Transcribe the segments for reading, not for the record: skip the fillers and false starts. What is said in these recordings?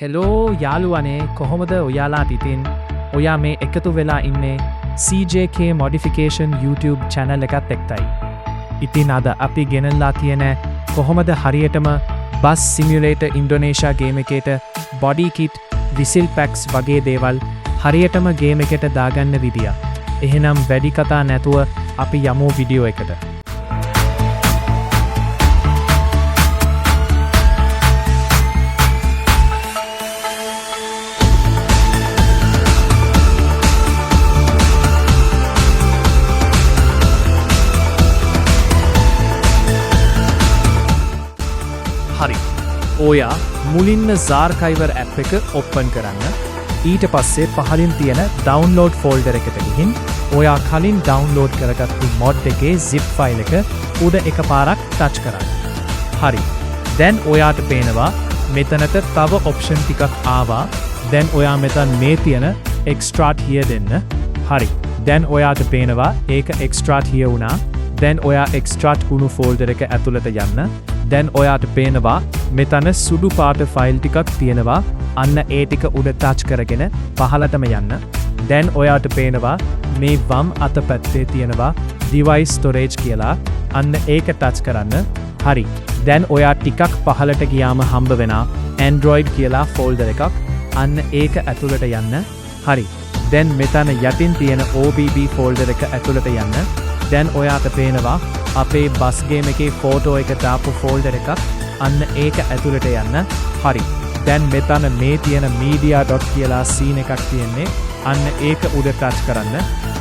Hello යාළුවනේ කොහොමද ඔයාලාට ඉතින් ඔයා මේ එකතු වෙලා ඉන්නේ CJK Modification YouTube channel එකත් එක්තයි. ඉතින් අද අපි ගෙනල්ලා තියෙන කොහොමද හරියටම බස් සිමියුලේටර් ඉන්ඩෝනේෂියා ගේම් එකේට බොඩි කිට් විසිල් පැක්ස් වගේ දේවල් හරියටම ගේම් එකට දාගන්න විදිය. එහෙනම් වැඩි කතා නැතුව අපි යමු වීඩියෝ එකට. හරි ඔයා මුලින්ම Zarchiver app එක ඔප්පන් කරන්න. ඊට පස්සේ පහලින් තියෙන download folder එකට ගිහින් ඔයා කලින් download කරගත්තු mod එකේ zip file එක උඩ එකපාරක් touch කරන්න. හරි. දැන් ඔයාට පේනවා මෙතනට තව option ටිකක් ආවා. දැන් ඔයා මෙතන මේ තියෙන extract here දෙන්න. හරි. දැන් ඔයාට පේනවා ඒක extract here වුණා. දැන් ඔයා extract වුණු folder එක ඇතුළට යන්න. දැන් ඔයාට පේනවා මෙතන සුදු පාට ෆයිල් ටිකක් තියෙනවා. අන්න ඒ ටික උඩ ටච් කරගෙන පහළටම යන්න. දැන් ඔයාට පේනවා මේ වම් අත පැත්තේ තියෙනවා device storage කියලා. අන්න ඒක ටච් කරන්න. හරි. දැන් ඔයා ටිකක් පහළට ගියාම හම්බ වෙන Android කියලා folder එකක්. අන්න ඒක ඇතුළට යන්න. හරි. දැන් මෙතන යටින් තියෙන OBB folder එක ඇතුළට යන්න. දැන් ඔයාට පේනවා අපේ බස් ගේම් එකේ ෆෝටෝ එක දාපු ෆෝල්ඩර් එකක්. අන්න ඒක ඇතුළට යන්න. හරි. දැන් මෙතන මේ තියෙන media.dot කියලා scene එකක් තියෙන්නේ. අන්න ඒක උඩ ටච් කරන්න.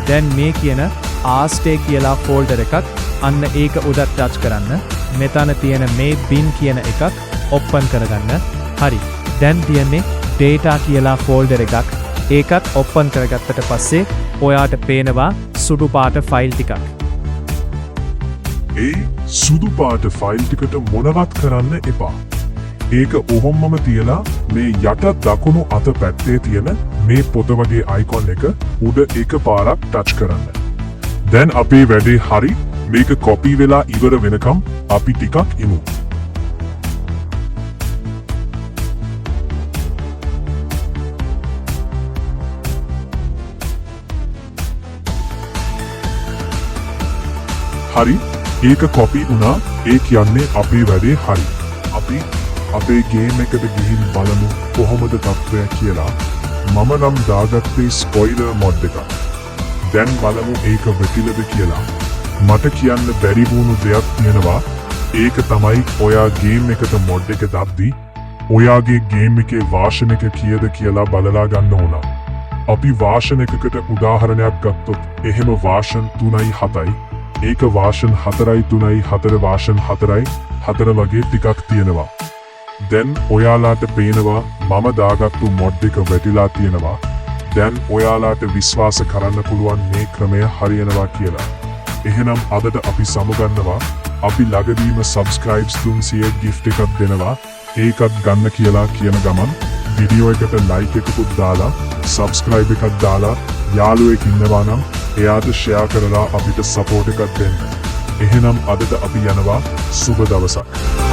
දැන් මේ කියන rstay කියලා ෆෝල්ඩර් එකක්. අන්න ඒක උඩ ටච් කරන්න. මෙතන තියෙන මේ bin කියන එකක් ඔප්පන් කරගන්න. හරි. දැන් තියෙන්නේ data කියලා ෆෝල්ඩර් එකක්. ඒකත් ඔප්පන් කරගත්තට පස්සේ ඔයාට පේනවා සුදු පාට ෆයිල් ටිකක්. ඒ සුදු පාට ෆයිල් ටිකට මොනවත් කරන්න එපා. ඒක ඔහොම්මම තියලා මේ යට දකුණු අත පැත්තේ තියෙන මේ පොත වගේ අයිකොන් එක උඩ එකපාරක් ටච් කරන්න. දැන් අපේ වැඩේ හරි. මේක කොපි වෙලා ඉවර වෙනකම් අපි ටිකක් ඉමු. හරි. ඒක කොපි වුණා. ඒ කියන්නේ අපේ වැඩේ හරි. අපි අපේ ගේම් එකට ගිහින් බලමු කොහොමද තත්ත්වය කියලා. මම නම් දාගත්තේ ස්පොයිලර් මොඩ් එකක්. දැන් බලමු ඒක වැටිලද කියලා. මට කියන්න බැරි වුණු දෙයක් තියෙනවා. ඒක තමයි ඔයා ගේම් එකට මොඩ් එක දාද්දී ඔයාගේ ගේම් එකේ version එක කීයද කියලා බලලා ගන්න ඕන. අපි version එකකට උදාහරණයක් ගත්තොත් එහෙම version 3.7යි. ඒක version 4.3.4 version 4.4 වගේ ටිකක් තියෙනවා. දැන් ඔයාලාට පේනවා මම දාගත්තු මොඩ් එක වැටිලා තියෙනවා. දැන් ඔයාලාට විශ්වාස කරන්න පුළුවන් මේ ක්‍රමය හරියනවා කියලා. එහෙනම් අදට අපි සමුගන්නවා. අපි ළඟදීම subscribes 300 gift එකක් දෙනවා. ඒකත් ගන්න කියලා කියන ගමන් වීඩියෝ එකට like එකකුත් දාලා subscribe එකක් දාලා යාළුවෙක් ඉන්නවා නම් එයාට share කරලා අපිට support එකක් දෙන්න. එහෙනම් අදට අපි යනවා. සුබ දවසක්.